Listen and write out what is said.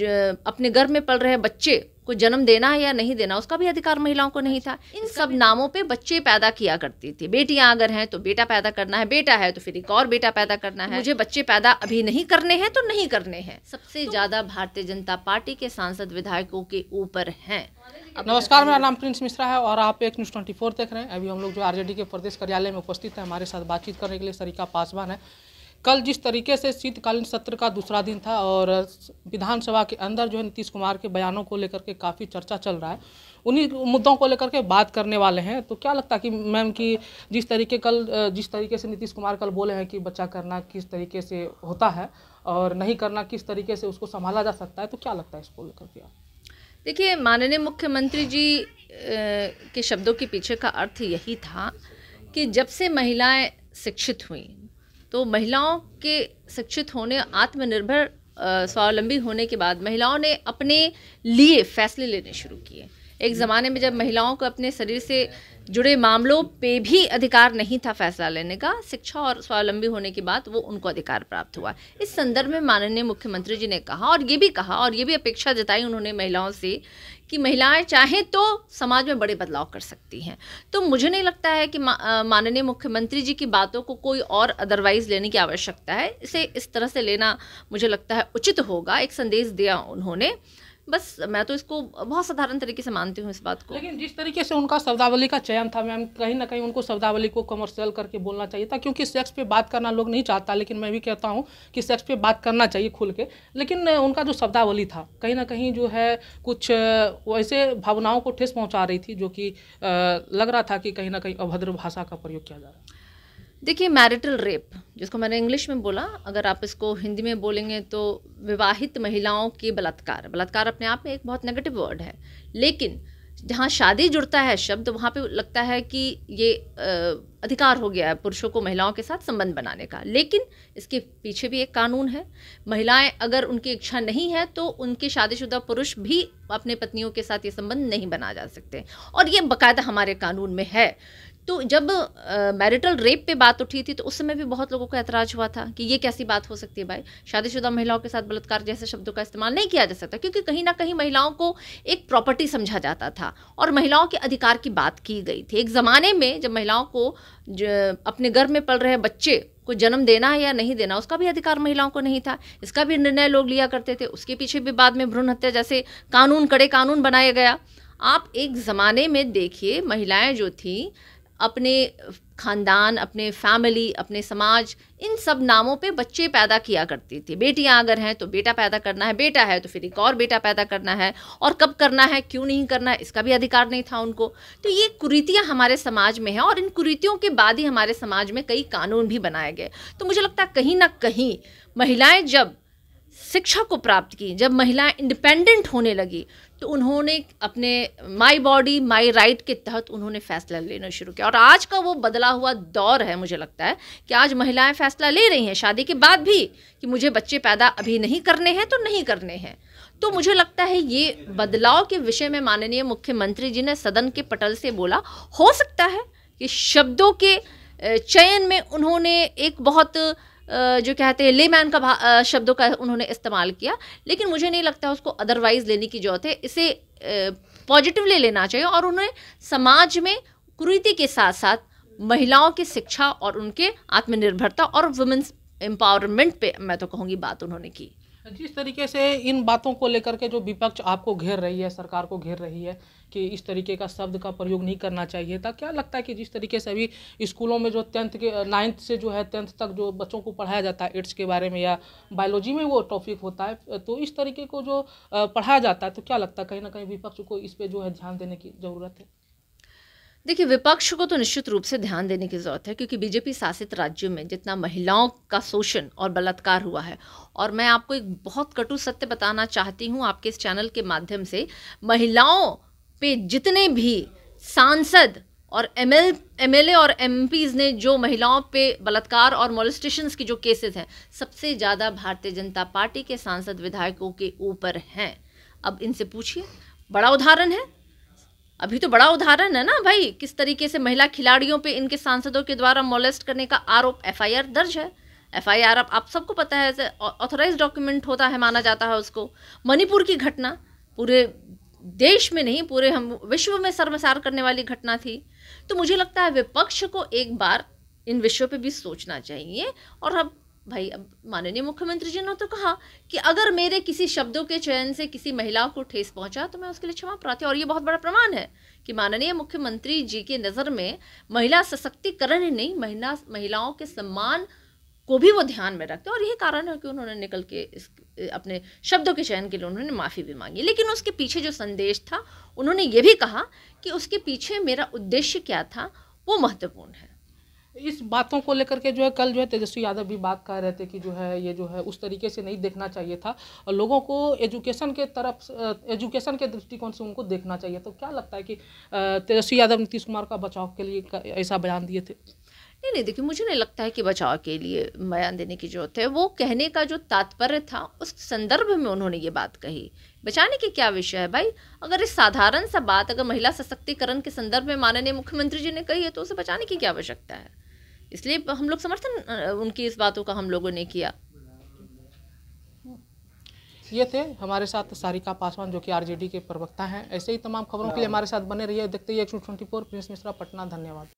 अपने गर्भ में पल रहे बच्चे को जन्म देना है या नहीं देना, उसका भी अधिकार महिलाओं को नहीं था। इन सब नामों पे बच्चे पैदा किया करती थी। बेटियां अगर हैं तो बेटा पैदा करना है, बेटा है तो फिर एक और बेटा पैदा करना है। मुझे बच्चे पैदा अभी नहीं करने हैं तो नहीं करने हैं। सबसे ज्यादा भारतीय जनता पार्टी के सांसद विधायकों के ऊपर हैं। नमस्कार, मेरा नाम प्रिंस मिश्रा है और आप एक न्यूज़ 24 देख रहे हैं। अभी हम लोग जो आरजेडी के प्रदेश कार्यालय में उपस्थित हैं, हमारे साथ बातचीत करने के लिए सरिता पासवान है। कल जिस तरीके से शीतकालीन सत्र का दूसरा दिन था और विधानसभा के अंदर जो है नीतीश कुमार के बयानों को लेकर के काफ़ी चर्चा चल रहा है, उन्हीं मुद्दों को लेकर के बात करने वाले हैं। तो क्या लगता है कि मैम कि जिस तरीके से नीतीश कुमार कल बोले हैं कि बच्चा करना किस तरीके से होता है और नहीं करना किस तरीके से उसको संभाला जा सकता है, तो क्या लगता है इसको लेकर के? देखिए, माननीय मुख्यमंत्री जी के शब्दों के पीछे का अर्थ यही था कि जब से महिलाएं शिक्षित हुई तो महिलाओं के शिक्षित होने, आत्मनिर्भर स्वावलंबी होने के बाद महिलाओं ने अपने लिए फैसले लेने शुरू किए। एक ज़माने में जब महिलाओं को अपने शरीर से जुड़े मामलों पे भी अधिकार नहीं था फैसला लेने का, शिक्षा और स्वावलंबी होने के बाद वो उनको अधिकार प्राप्त हुआ। इस संदर्भ में माननीय मुख्यमंत्री जी ने कहा और ये भी अपेक्षा जताई उन्होंने महिलाओं से कि महिलाएं चाहें तो समाज में बड़े बदलाव कर सकती हैं। तो मुझे नहीं लगता है कि माननीय मुख्यमंत्री जी की बातों को कोई और अदरवाइज लेने की आवश्यकता है। इसे इस तरह से लेना मुझे लगता है उचित होगा। एक संदेश दिया उन्होंने, बस मैं तो इसको बहुत साधारण तरीके से मानती हूँ इस बात को। लेकिन जिस तरीके से उनका शब्दावली का चयन था मैम, कहीं ना कहीं उनको शब्दावली को कमर्शियल करके बोलना चाहिए था, क्योंकि सेक्स पे बात करना लोग नहीं चाहता, लेकिन मैं भी कहता हूँ कि सेक्स पे बात करना चाहिए खुल के। लेकिन उनका जो शब्दावली था कहीं ना कहीं जो है कुछ वैसे भावनाओं को ठेस पहुँचा रही थी, जो कि लग रहा था कि कहीं ना कहीं अभद्र भाषा का प्रयोग किया जा रहा है। देखिए, मैरिटल रेप जिसको मैंने इंग्लिश में बोला, अगर आप इसको हिंदी में बोलेंगे तो विवाहित महिलाओं के बलात्कार अपने आप में एक बहुत नेगेटिव वर्ड है। लेकिन जहाँ शादी जुड़ता है शब्द, वहाँ पे लगता है कि ये अधिकार हो गया है पुरुषों को महिलाओं के साथ संबंध बनाने का। लेकिन इसके पीछे भी एक कानून है। महिलाएं अगर उनकी इच्छा नहीं है तो उनके शादीशुदा पुरुष भी अपने पत्नियों के साथ ये संबंध नहीं बना जा सकते, और ये बाकायदा हमारे कानून में है। तो जब मैरिटल रेप पे बात उठी थी तो उस समय भी बहुत लोगों को ऐतराज़ हुआ था कि ये कैसी बात हो सकती है भाई, शादीशुदा महिलाओं के साथ बलात्कार जैसे शब्दों का इस्तेमाल नहीं किया जा सकता, क्योंकि कहीं ना कहीं महिलाओं को एक प्रॉपर्टी समझा जाता था और महिलाओं के अधिकार की बात की गई थी। एक ज़माने में जब महिलाओं को अपने गर्भ में पल रहे बच्चे को जन्म देना है या नहीं देना, उसका भी अधिकार महिलाओं को नहीं था। इसका भी निर्णय लोग लिया करते थे। उसके पीछे भी बाद में भ्रूण हत्या जैसे कड़े कानून बनाया गया। आप एक ज़माने में देखिए, महिलाएं जो थी अपने खानदान, अपने फैमिली, अपने समाज, इन सब नामों पे बच्चे पैदा किया करती थी। बेटियां अगर हैं तो बेटा पैदा करना है, बेटा है तो फिर एक और बेटा पैदा करना है, और कब करना है, क्यों नहीं करना है, इसका भी अधिकार नहीं था उनको। तो ये कुरीतियां हमारे समाज में हैं और इन कुरीतियों के बाद ही हमारे समाज में कई कानून भी बनाए गए। तो मुझे लगता है कहीं ना कहीं महिलाएं जब शिक्षा को प्राप्त की, जब महिलाएं इंडिपेंडेंट होने लगी, तो उन्होंने अपने माई बॉडी माई राइट के तहत उन्होंने फैसला लेना शुरू किया। और आज का वो बदला हुआ दौर है, मुझे लगता है कि आज महिलाएं फैसला ले रही हैं शादी के बाद भी कि मुझे बच्चे पैदा अभी नहीं करने हैं तो नहीं करने हैं। तो मुझे लगता है ये बदलाव के विषय में माननीय मुख्यमंत्री जी ने सदन के पटल से बोला। हो सकता है कि शब्दों के चयन में उन्होंने एक बहुत जो कहते हैं लेमैन का शब्दों का उन्होंने इस्तेमाल किया, लेकिन मुझे नहीं लगता उसको अदरवाइज लेने की जरूरत है। इसे पॉजिटिवली लेना चाहिए और उन्हें समाज में कुरीति के साथ साथ महिलाओं की शिक्षा और उनके आत्मनिर्भरता और वुमेन्स एम्पावरमेंट पे मैं तो कहूँगी बात उन्होंने की। जिस तरीके से इन बातों को लेकर के जो विपक्ष आपको घेर रही है, सरकार को घेर रही है कि इस तरीके का शब्द का प्रयोग नहीं करना चाहिए था, क्या लगता है कि जिस तरीके से अभी स्कूलों में जो 9th से जो है 10th तक जो बच्चों को पढ़ाया जाता है एड्स के बारे में या बायोलॉजी में वो टॉपिक होता है, तो इस तरीके को जो पढ़ाया जाता है, तो क्या लगता है कहीं ना कहीं विपक्ष को इस पर जो है ध्यान देने की ज़रूरत है? देखिए, विपक्ष को तो निश्चित रूप से ध्यान देने की ज़रूरत है, क्योंकि बीजेपी शासित राज्यों में जितना महिलाओं का शोषण और बलात्कार हुआ है, और मैं आपको एक बहुत कटु सत्य बताना चाहती हूँ आपके इस चैनल के माध्यम से, महिलाओं पे जितने भी सांसद और एमएलए और एमपीज़ ने जो महिलाओं पे बलात्कार और मोलेस्टेशंस की जो केसेस हैं, सबसे ज़्यादा भारतीय जनता पार्टी के सांसद विधायकों के ऊपर हैं। अब इनसे पूछिए, बड़ा उदाहरण है, अभी तो बड़ा उदाहरण है ना भाई, किस तरीके से महिला खिलाड़ियों पे इनके सांसदों के द्वारा मोलेस्ट करने का आरोप, एफआईआर दर्ज है। FIR आप सबको पता है, ऑथराइज डॉक्यूमेंट होता है, माना जाता है उसको। मणिपुर की घटना पूरे देश में नहीं, पूरे हम विश्व में शर्मसार करने वाली घटना थी। तो मुझे लगता है विपक्ष को एक बार इन विषयों पे भी सोचना चाहिए। और अब भाई, अब माननीय मुख्यमंत्री जी ने तो कहा कि अगर मेरे किसी शब्दों के चयन से किसी महिला को ठेस पहुंचा तो मैं उसके लिए क्षमा प्रार्थी। और ये बहुत बड़ा प्रमाण है कि माननीय मुख्यमंत्री जी के नज़र में महिला सशक्तिकरण ही नहीं, महिलाओं के सम्मान को भी वो ध्यान में रखते हैं। और यही कारण है कि उन्होंने निकल के अपने शब्दों के चयन के लिए उन्होंने माफ़ी भी मांगी। लेकिन उसके पीछे जो संदेश था, उन्होंने ये भी कहा कि उसके पीछे मेरा उद्देश्य क्या था, वो महत्वपूर्ण है। इस बातों को लेकर के जो है कल जो है तेजस्वी यादव भी बात कर रहे थे कि जो है ये जो है उस तरीके से नहीं देखना चाहिए था, और लोगों को एजुकेशन के तरफ, एजुकेशन के दृष्टिकोण से उनको देखना चाहिए। तो क्या लगता है कि तेजस्वी यादव नीतीश कुमार का बचाव के लिए ऐसा बयान दिए थे? नहीं, देखिए, मुझे नहीं लगता है कि बचाव के लिए बयान देने की जरूरत है। वो कहने का जो तात्पर्य था, उस संदर्भ में उन्होंने ये बात कही। बचाने की क्या विषय है भाई? अगर इस साधारण सा बात अगर महिला सशक्तिकरण के संदर्भ में माननीय मुख्यमंत्री जी ने कही है तो उसे बचाने की क्या आवश्यकता है? इसलिए हम लोग समर्थन उनकी इस बातों का हम लोगों ने किया। ये थे हमारे साथ सारिका पासवान, जो कि RJD के प्रवक्ता हैं। ऐसे ही तमाम खबरों के लिए हमारे साथ बने रहिए। देखते ही X24, प्रिंस मिश्रा, पटना। धन्यवाद।